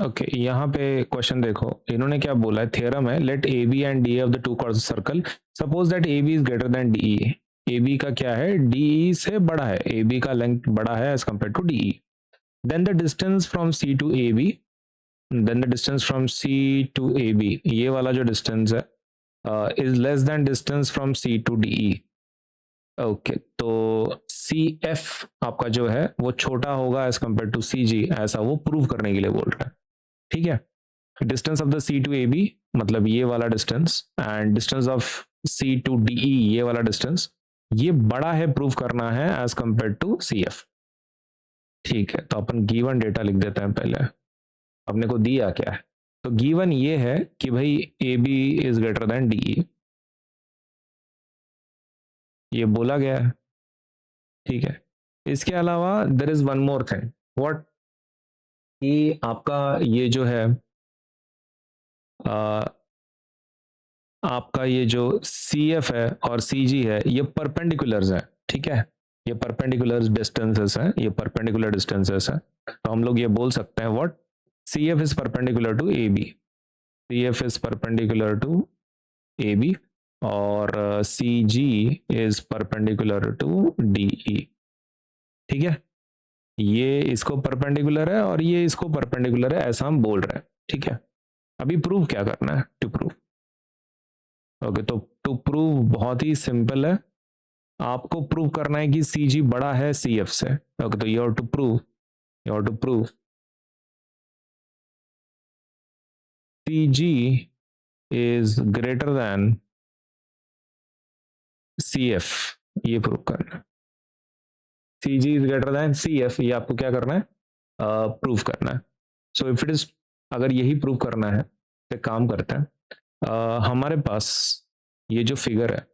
Okay यहाँ पे question देखो, इन्होंने क्या बोला है, थ्योरम है, let A B and D of the two corner circle, suppose that A B is greater than D E. A B का क्या है, डी ई से बड़ा है, ए बी का लेंथ बड़ा है as compare to D E. Then the distance from C to A B, then the distance from C to A B, ये वाला जो डिस्टेंस है is less than distance from C to D E. Okay, तो C F आपका जो है वो छोटा होगा as compare to C G, ऐसा वो प्रूव करने के लिए बोल रहा है। ठीक है, distance of the C to A B मतलब ये वाला distance, and distance of C to D E ये वाला डिस्टेंस, ये बड़ा है, प्रूव करना है as compare to C F. ठीक है, तो अपन गिवन डेटा लिख देते हैं पहले, अपने को दिया क्या है, तो गिवन ये है कि भाई A B is greater than D E, ये बोला गया है। ठीक है, इसके अलावा there is one more thing, what, कि आपका ये जो है आपका ये जो सी एफ है और सी जी है ये परपेंडिकुलर्स है। ठीक है, ये परपेंडिकुलर डिस्टेंसेस हैं, ये परपेंडिकुलर डिस्टेंसेस हैं, तो हम लोग ये बोल सकते हैं what, C F is perpendicular to A B, C F is perpendicular to A B, और C G is perpendicular to D E. ठीक है, ये इसको परपेंडिकुलर है और ये इसको परपेंडिकुलर है, ऐसा हम बोल रहे हैं। ठीक है, अभी प्रूव क्या करना है, टू प्रूव। ओके, तो टू प्रूव बहुत ही सिंपल है, आपको प्रूव करना है कि सी जी बड़ा है सी एफ से। ओके, तो you have to prove C G is greater than C F, ये प्रूव करना है। C G is greater than C F, ये आपको क्या करना है, प्रूव करना है। सो इफ इट इज, अगर यही प्रूव करना है तो काम करते हैं, हमारे पास ये जो फिगर है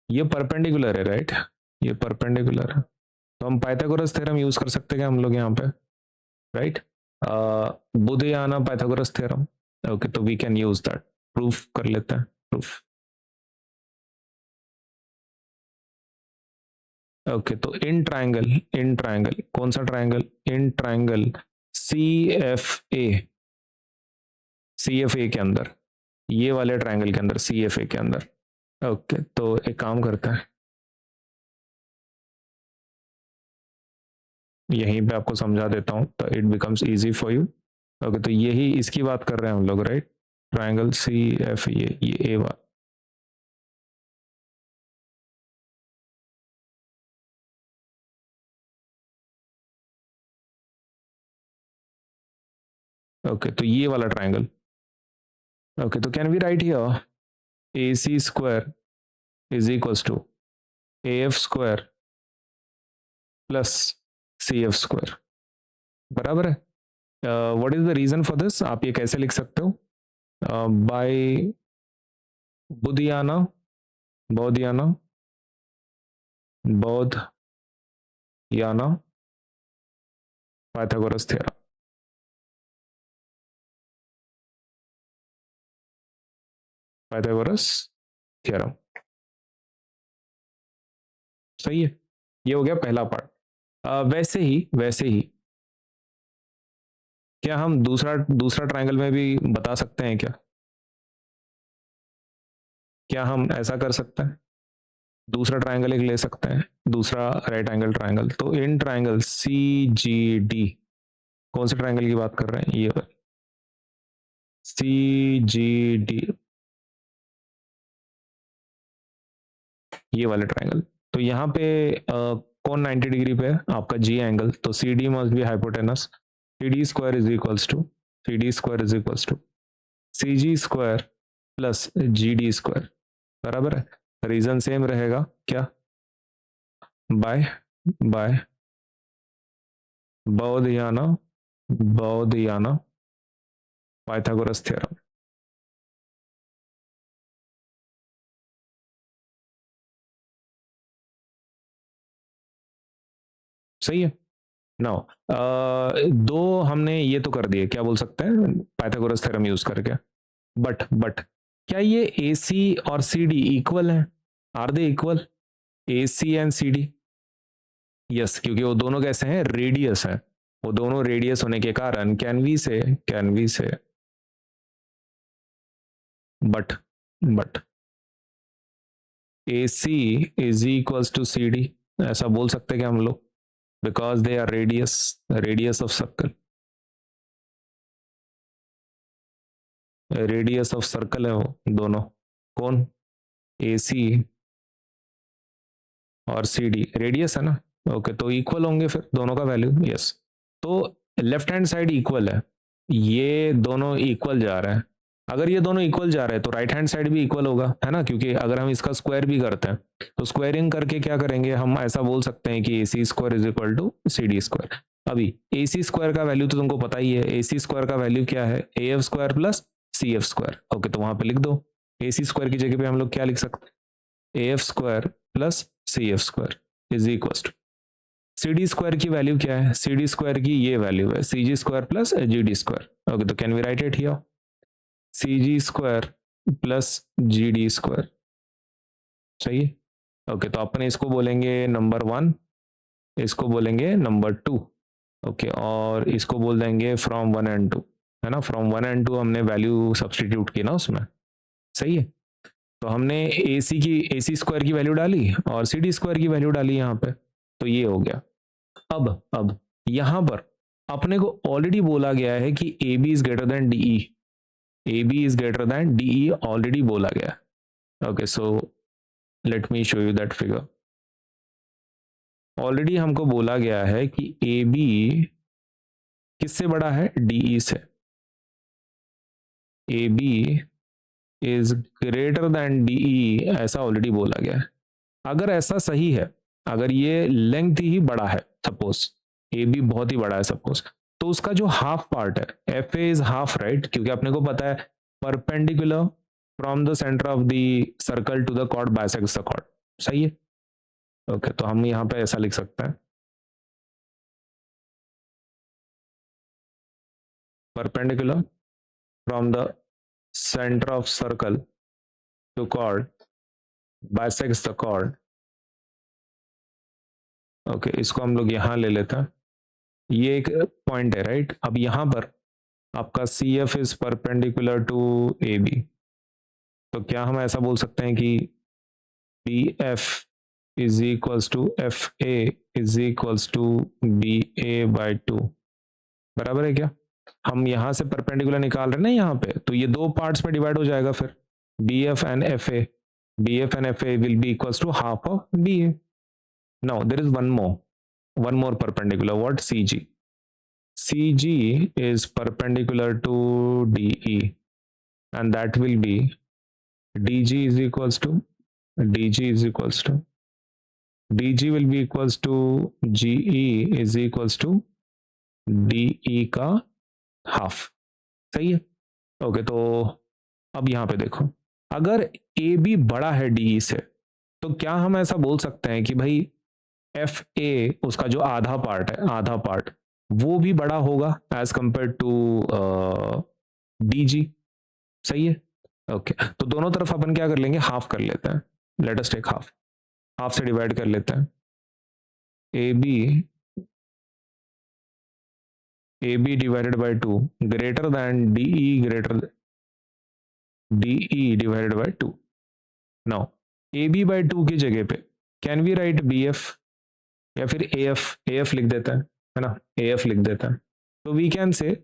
ये परपेंडिकुलर है, राइट, ये परपेंडिकुलर है, तो हम पाइथागोरस थ्योरम यूज कर सकते हैं हम लोग यहाँ पे, right, Baudhayana Pythagoras theorem. Okay, तो we can use that, proof कर लेते हैं, प्रूफ। ओके, तो इन ट्रायंगल कौन सा triangle, in triangle C F A, C F A के अंदर, ये वाले ट्रायंगल के अंदर, सी एफ ए के अंदर। ओके, तो एक काम करते हैं, यहीं पे आपको समझा देता हूँ तो it becomes easy for you. Okay, तो यही इसकी बात कर रहे हैं हम लोग, राइट, ट्रायंगल सी एफ, ये ए बात। ओके, तो ये वाला ट्रायंगल। ओके, तो can we write here A C square is equals to A F square plus C F square, बराबर है। What is the reason for this, आप ये कैसे लिख सकते हो, by Baudhayana, Baudhayana, Baudhayana Pythagoras theorem. Pythagoras theorem, सही है, ये हो गया पहला पार्ट। वैसे ही क्या हम दूसरा दूसरा ट्रायंगल में भी बता सकते हैं क्या, क्या हम ऐसा कर सकते हैं, दूसरा ट्रायंगल एक ले सकते हैं, दूसरा राइट एंगल ट्रायंगल, तो इन ट्रायंगल सी जी डी, कौन से ट्रायंगल की बात कर रहे हैं, ये सी जी डी, ये वाले ट्रायंगल, तो यहाँ पे कौन 90 डिग्री पे है, आपका जी एंगल, तो C D must be hypotenuse, C D square is equals to, C D square is equals to C G square plus G D square, बराबर है। रीजन सेम रहेगा क्या, by by Baudhayana, Baudhayana Pythagoras theorem. सही है, now दो हमने ये तो कर दिए, क्या बोल सकते हैं, पाइथागोरस थ्योरम यूज करके, बट क्या ये ए सी और सी डी इक्वल है, are they equal, A C and C D, yes, क्योंकि वो दोनों कैसे हैं, रेडियस है, वो दोनों रेडियस होने के कारण can we say but AC is equals to CD, ऐसा बोल सकते क्या हम लोग, because they are radius of circle, radius of circle है वो दोनों, कौन, AC और CD रेडियस है ना। ओके, तो इक्वल होंगे फिर दोनों का वैल्यू, यस। तो लेफ्ट हैंड साइड इक्वल है, ये दोनों इक्वल जा रहा है, अगर ये दोनों इक्वल जा रहे हैं तो राइट हैंड साइड भी इक्वल होगा, है ना, क्योंकि अगर हम इसका स्क्वायर भी करते हैं तो स्क्वायरिंग करके क्या करेंगे, हम ऐसा बोल सकते हैं कि AC square is equal to CD square. अभी AC स्क्वायर का वैल्यू तो तुमको पता ही है, AC स्क्वायर का वैल्यू क्या है, AF square plus CF square. Okay, तो वहां पे लिख दो, AC स्क्वायर की जगह पे हम लोग क्या लिख सकते हैं, AF square plus CF square is equal to CD square की वैल्यू क्या है, CD स्क्वायर की ये वैल्यू है CG square plus GD square. Okay, तो can we write it here, CG square plus GD square, सही है। ओके, तो अपन इसको बोलेंगे नंबर 1, इसको बोलेंगे नंबर 2। ओके, और इसको बोल देंगे फ्रॉम 1 and 2, है ना, फ्रॉम 1 and 2 हमने वैल्यू सब्सटीट्यूट की ना उसमें, सही है। तो हमने AC स्क्वायर की वैल्यू डाली और CD स्क्वायर की वैल्यू डाली यहाँ पे, तो ये हो गया। अब यहां पर अपने को ऑलरेडी बोला गया है कि AB is greater than DE, AB is greater than DE already बोला गया। Okay, so let me show you that figure. Already हमको बोला गया है कि AB किससे बड़ा है, DE से, AB is greater than DE, ऐसा ऑलरेडी बोला गया है। अगर ऐसा सही है, अगर ये लेंथ ही बड़ा है, सपोज AB बहुत ही बड़ा है सपोज, तो उसका जो हाफ पार्ट है FA इज हाफ, राइट, क्योंकि अपने को पता है perpendicular from the centre of the circle to the chord bisects the chord, सही है। ओके, तो हम यहाँ पे ऐसा लिख सकते हैं, perpendicular from the centre of circle to chord bisects the chord. Okay, इसको हम लोग यहाँ ले लेते हैं, ये एक पॉइंट है, राइट। अब यहाँ पर आपका CF is perpendicular to AB, तो क्या हम ऐसा बोल सकते हैं कि BF is equals to FA is equals to BA/2, बराबर है क्या। हम यहाँ से परपेंडिकुलर निकाल रहे हैं ना यहाँ पे, तो ये दो पार्ट्स में डिवाइड हो जाएगा फिर, BF and FA will be equals to half of BA. Now there is one more perpendicular, what, CG is perpendicular to DE, and that will be DG will be equals to GE is equals to DE का half, सही है। Okay, तो अब यहाँ पे देखो, अगर AB बड़ा है DE से, तो क्या हम ऐसा बोल सकते हैं कि भाई FA उसका जो आधा पार्ट वो भी बड़ा होगा एज कंपेयर टू DG, सही है। ओके, तो दोनों तरफ अपन क्या कर लेंगे, हाफ कर लेते हैं, लेट अस टेक हाफ से डिवाइड कर लेते हैं। AB divided by 2 greater than DE divided by 2। Now AB by 2 की जगह पे कैन वी राइट BF या फिर AF लिख देता है ना, AF लिख देता है, तो we can say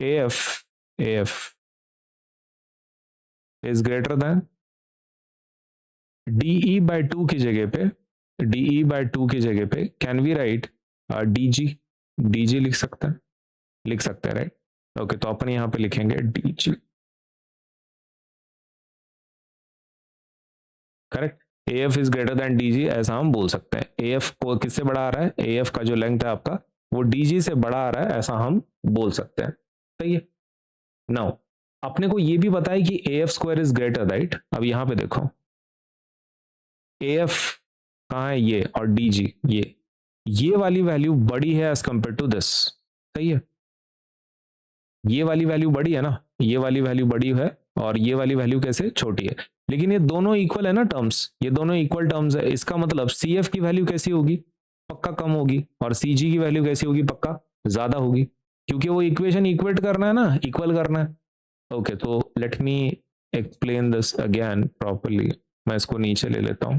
AF is greater than DE by 2 की जगह पे कैन वी राइट DG लिख सकते हैं, राइट। ओके, तो अपन यहाँ पे लिखेंगे DG, correct. AF is greater then DG, ऐसा हम बोल सकते हैं। AF को किससे बड़ा आ रहा है, AF का जो लेंथ है आपका वो DG से बड़ा आ रहा है, ऐसा हम बोल सकते हैं, सही है। नाउ अपने को ये भी पता है कि AF square is greater, right. अब यहाँ पे देखो, AF कहाँ है, ये, और DG ये वाली वैल्यू बड़ी है एज कंपेयर टू दिस, सही है। ये वाली वैल्यू बड़ी है ना, ये वाली वैल्यू बड़ी है और ये वाली वैल्यू कैसे छोटी है, लेकिन ये दोनों इक्वल है ना टर्म्स, ये दोनों इक्वल टर्म्स है, इसका मतलब CF की वैल्यू कैसी होगी, पक्का कम होगी और सी जी की वैल्यू कैसी होगी, पक्का ज्यादा होगी, क्योंकि वो इक्वेशन इक्वेट करना है ना, इक्वल करना है। ओके, तो let me explain this again properly. मैं इसको नीचे ले लेता हूं।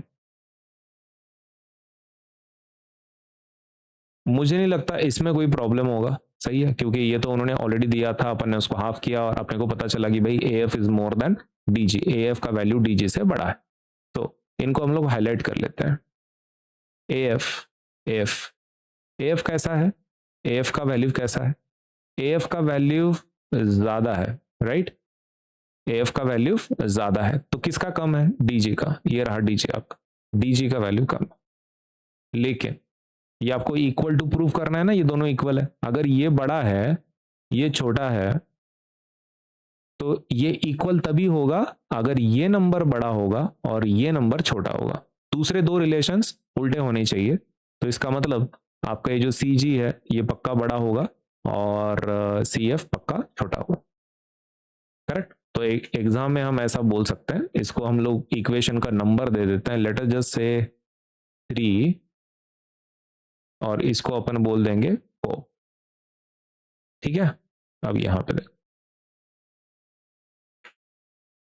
मुझे नहीं लगता इसमें कोई प्रॉब्लम होगा, सही है, क्योंकि ये तो उन्होंने ऑलरेडी दिया था, अपन ने उसको हाफ किया और अपने को पता चला कि भाई A F is more than D G, A F का वैल्यू डी जी से बड़ा है। तो इनको हम लोग हाईलाइट कर लेते हैं। A F, A F, A F कैसा है, ए एफ का वैल्यू कैसा है, ए एफ का वैल्यू ज्यादा है, राइट। ए एफ का वैल्यू ज्यादा है, तो किसका कम है, डीजी का। ये रहा डीजी आपका, डीजी का वैल्यू कम है। लेकिन ये आपको इक्वल टू प्रूव करना है ना, ये दोनों इक्वल है। अगर ये बड़ा है ये छोटा है, तो ये इक्वल तभी होगा अगर ये नंबर बड़ा होगा और ये नंबर छोटा होगा। दूसरे दो रिलेशंस उल्टे होने चाहिए। तो इसका मतलब आपका ये जो सी जी है ये पक्का बड़ा होगा और सी एफ पक्का छोटा होगा, करेक्ट। तो एक एग्जाम में हम ऐसा बोल सकते हैं, इसको हम लोग इक्वेशन का नंबर दे देते हैं, लेट अस जस्ट से 3 और इसको अपन बोल देंगे 4, ठीक है। अब यहां पे देख,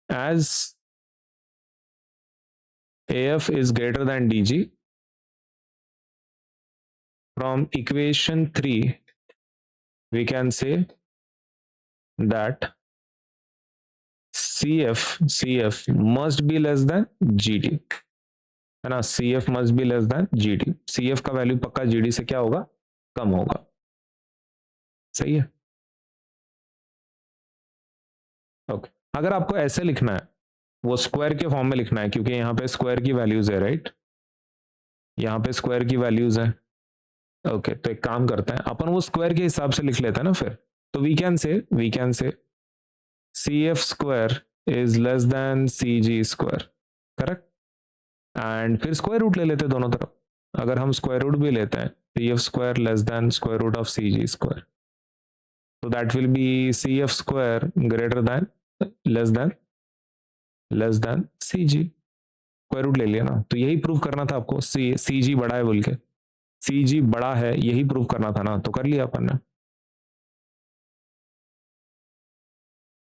as AF is greater than DG, from equation 3 we can say that CF must be less than GD, है ना। CF must be less than GD, CF का वैल्यू पक्का GD से क्या होगा, कम होगा, सही है। ओके, अगर आपको ऐसे लिखना है, वो स्क्वायर के फॉर्म में लिखना है, क्योंकि यहाँ पे स्क्वायर की वैल्यूज है, राइट, यहाँ पे स्क्वायर की वैल्यूज है। ओके, तो एक काम करते हैं अपन, वो स्क्वायर के हिसाब से लिख लेते हैं ना फिर। तो we can say CF square is less than CG square, correct. And फिर स्क्वायर रूट ले लेते हैं दोनों तरफ। अगर हम स्क्वायर रूट भी लेते हैं, CF square less than square root of CG square, तो that will be CF square greater than less than CG। Square root ले लिया ना, तो यही प्रूव करना था आपको, CG बड़ा है बोल के, CG बड़ा है यही प्रूव करना था ना, तो कर लिया अपन ने।